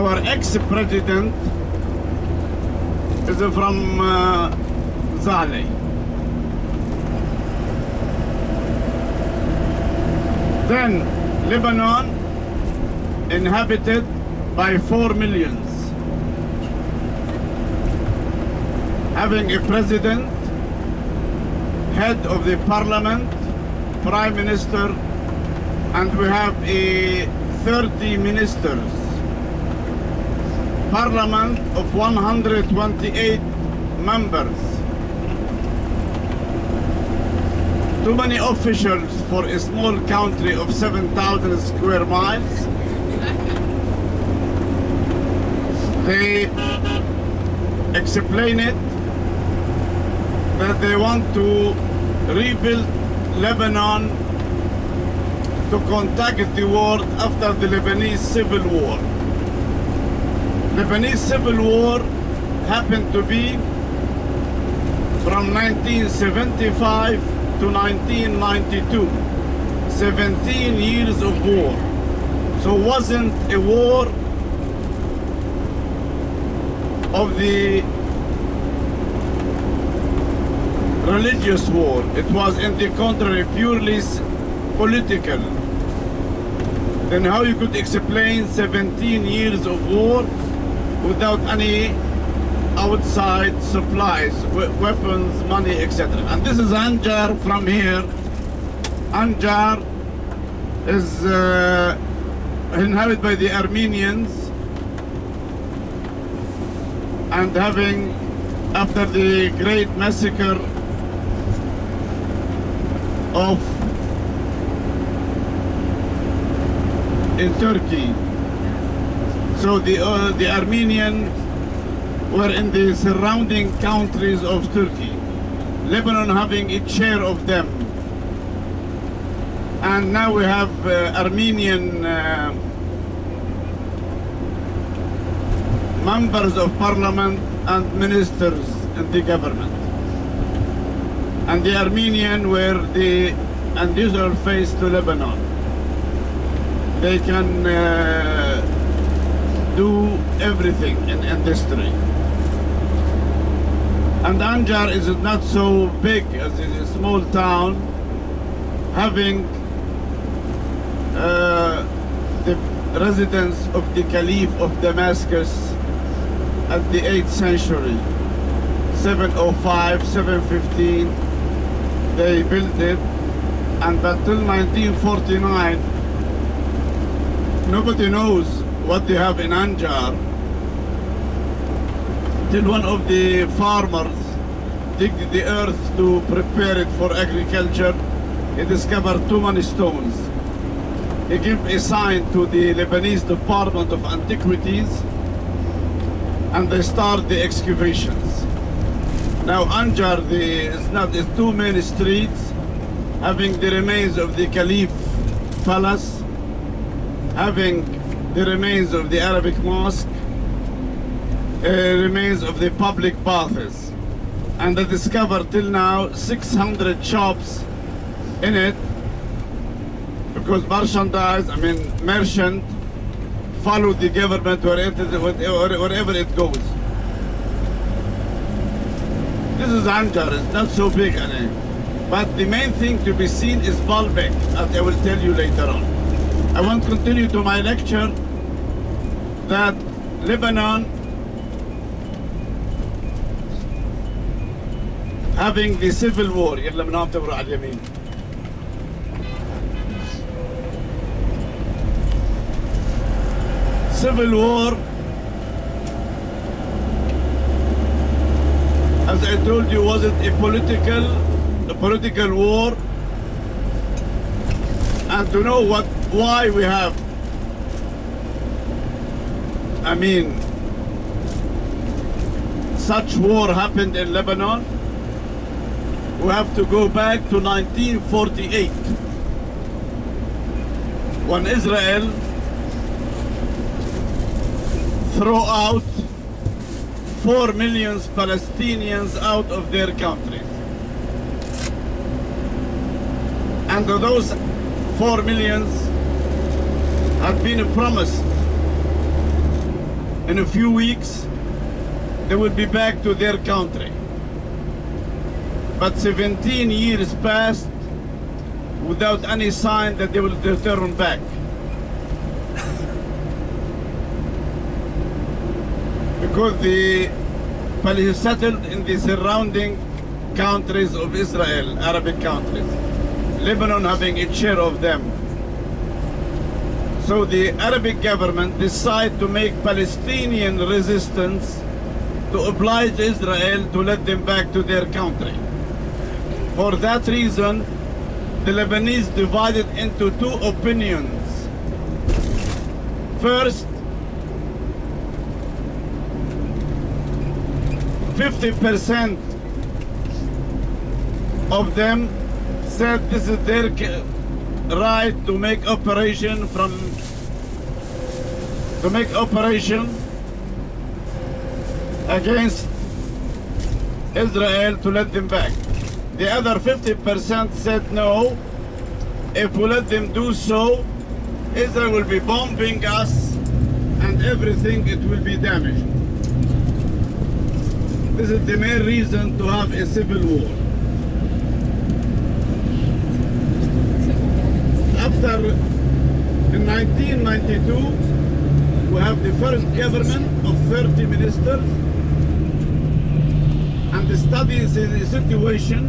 our ex-president is from Zahle. Then Lebanon inhabited by 4 millions, having a president, head of the parliament, prime minister, and we have 30 ministers. Parliament of 128 members. Too many officials for a small country of 7,000 square miles. They explain it that they want to rebuild Lebanon to contact the world after the Lebanese Civil War. Lebanese Civil War happened to be from 1975 to 1992. 17 years of war. So it wasn't a war of the religious war. It was, in the contrary, purely political. Then how you could explain 17 years of war without any outside supplies, weapons, money, etc. And this is Anjar from here. Anjar is inhabited by the Armenians, and having, after the great massacre of in Turkey. So the Armenian were in the surrounding countries of Turkey. Lebanon having its share of them. And now we have Armenian members of parliament and ministers in the government. And the Armenian were the unusual face to Lebanon. They can do everything in industry. And Anjar is not so big as it is a small town, having the residence of the Caliph of Damascus at the 8th century, 705, 715, they built it, and until 1949, nobody knows what they have in Anjar, till one of the farmers dig the earth to prepare it for agriculture. He discovered too many stones. He gave a sign to the Lebanese Department of Antiquities, and they start the excavations. Now Anjar is two main streets, having the remains of the Caliph Palace, having the remains of the Arabic mosque, remains of the public baths, and they discovered till now 600 shops in it, because merchant follow the government wherever it goes. This is Anjar, it's not so big, but the main thing to be seen is Baalbek, as I will tell you later on. I want to continue to my lecture that Lebanon, having the civil war, civil war, as I told you, wasn't a political war, and to know why we have, such war happened in Lebanon, we have to go back to 1948, when Israel threw out 4 million Palestinians out of their country. And those 4 million had been promised in a few weeks they will be back to their country. But 17 years passed without any sign that they will return back. Because the Palestinians settled in the surrounding countries of Israel, Arabic countries, Lebanon having its share of them. So the Arabic government decided to make Palestinian resistance to oblige Israel to let them back to their country. For that reason, the Lebanese divided into two opinions. First, 50% of them said this is their right to make operation against Israel to let them back. The other 50% said no, if we let them do so, Israel will be bombing us and everything, it will be damaged. This is the main reason to have a civil war. After, in 1992, we have the first government of 30 ministers, and they study the situation,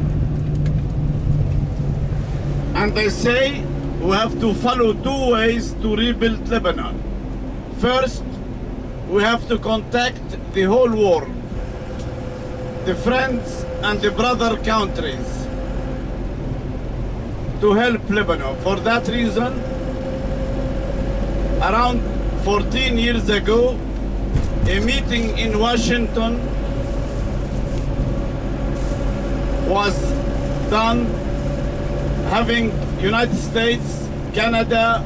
and they say we have to follow two ways to rebuild Lebanon. First, we have to contact the whole world, the friends and the brother countries, to help Lebanon. For that reason, around 14 years ago, a meeting in Washington was done, having United States, Canada,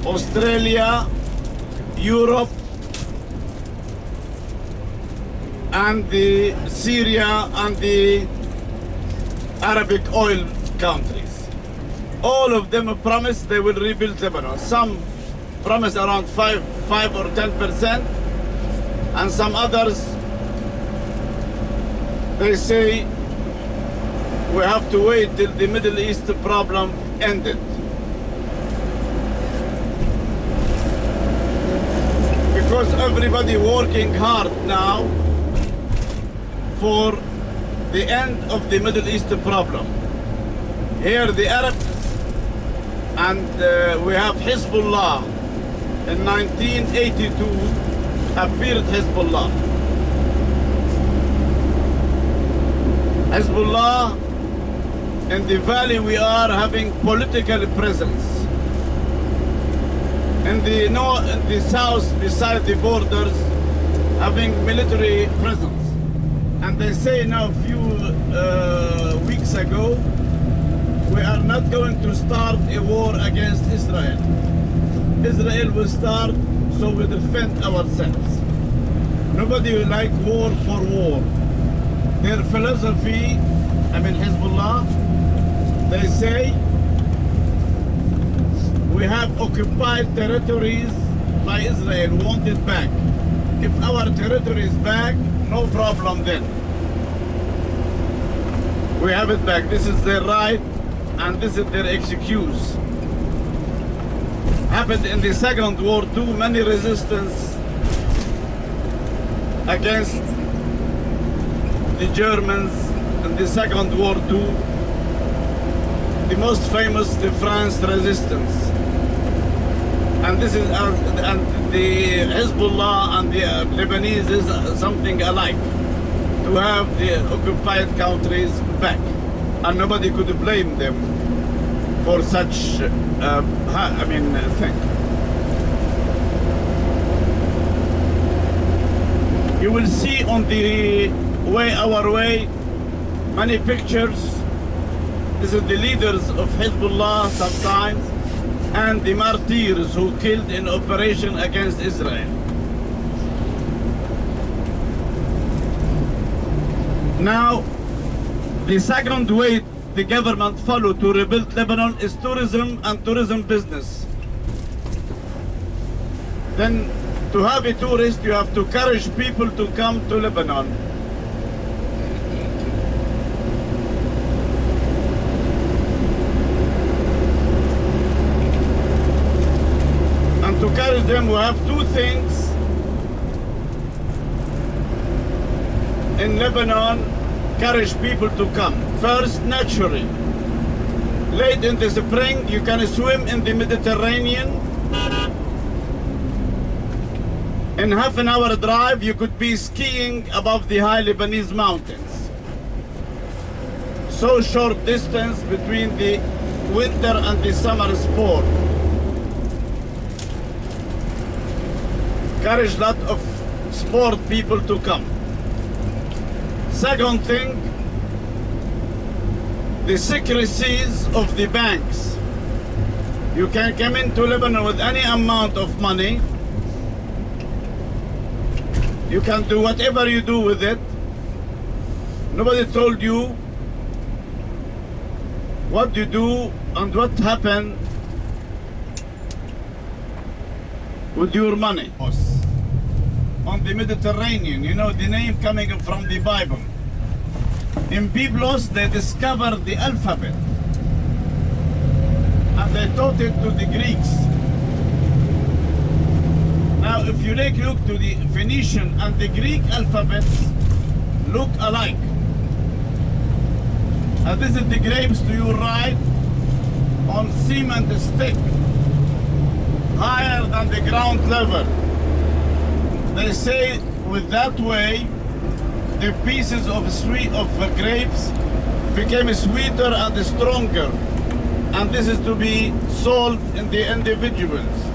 Australia, Europe, and the Syria and the Arabic oil countries. All of them promised they will rebuild Lebanon. Some promised around 5 or 10%, and some others, they say we have to wait till the Middle East problem ended. Because everybody working hard now for the end of the Middle East problem. Here the Arabs, and we have Hezbollah. In 1982 appeared Hezbollah. Hezbollah, in the valley we are having political presence. In the north, in the south, beside the borders, having military presence. And they say now a few weeks ago, we are not going to start a war against Israel. Israel will start, so we defend ourselves. Nobody will like war for war. Their philosophy, Hezbollah, they say we have occupied territories by Israel, we want it back. If our territory is back, no problem then. We have it back. This is their right, and this is their excuse. Happened in the Second World War, many resistance against the Germans in the Second World War. The most famous, the France resistance. And this is and the Hezbollah and the Lebanese is something alike, to have the occupied countries back, and nobody could blame them for such thing. You will see on the our way many pictures. This is the leaders of Hezbollah sometimes, and the martyrs who killed in operation against Israel. Now, the second way the government follow to rebuild Lebanon is tourism and tourism business. Then To have a tourist, you have to encourage people to come to Lebanon. And to encourage them, we have two things in Lebanon, encourage people to come. First, naturally. Late in the spring, you can swim in the Mediterranean. In half an hour drive, you could be skiing above the high Lebanese mountains. So short distance between the winter and the summer sport. Encourage a lot of sport people to come. Second thing, the secrecies of the banks. You can come into Lebanon with any amount of money. You can do whatever you do with it. Nobody told you what you do and what happened with your money. On the Mediterranean, you know the name coming from the Bible. In Byblos, they discovered the alphabet and they taught it to the Greeks. Now, if you take a look to the Phoenician and the Greek alphabets look alike. And this is the grapes to your right on cement stick, higher than the ground level. They say with that way, the pieces of grapes became sweeter and stronger. And this is to be sold in the individuals.